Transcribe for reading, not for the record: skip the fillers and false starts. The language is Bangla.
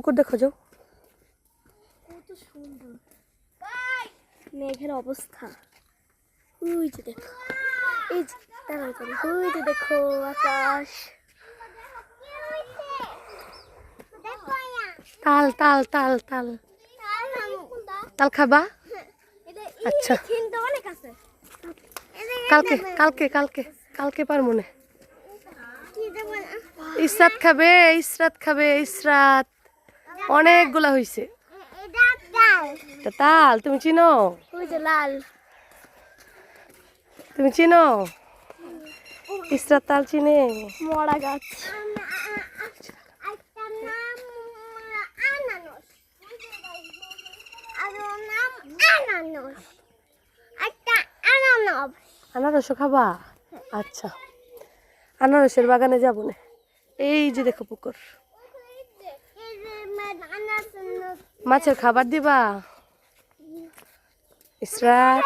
পুকুর দেখো যাও। কত সুন্দর মেঘের অবস্থা। ওই যে দেখো, এই যে তাড়াতাড়ি ওই যে দেখো আকাশ। তাল তাল তাল তাল তাল খাবা? আচ্ছা অনেক আছে। কালকে কালকে কালকে কালকে পার মনে। ইসরাত খাবে, ইসরাত খাবে, ইসরাত। অনেকগুলা হইছে। এটা তাল তুমি চিনো? ওই যে লাল। তুমি চিনো? ইসরাত তাল চিনে? মরা গাছ। আনারস খাবা? আচ্ছা আনারসের বাগানে যাবো না। এই যে দেখো পুকুর। মাছের খাবার দিবা ইসরাত?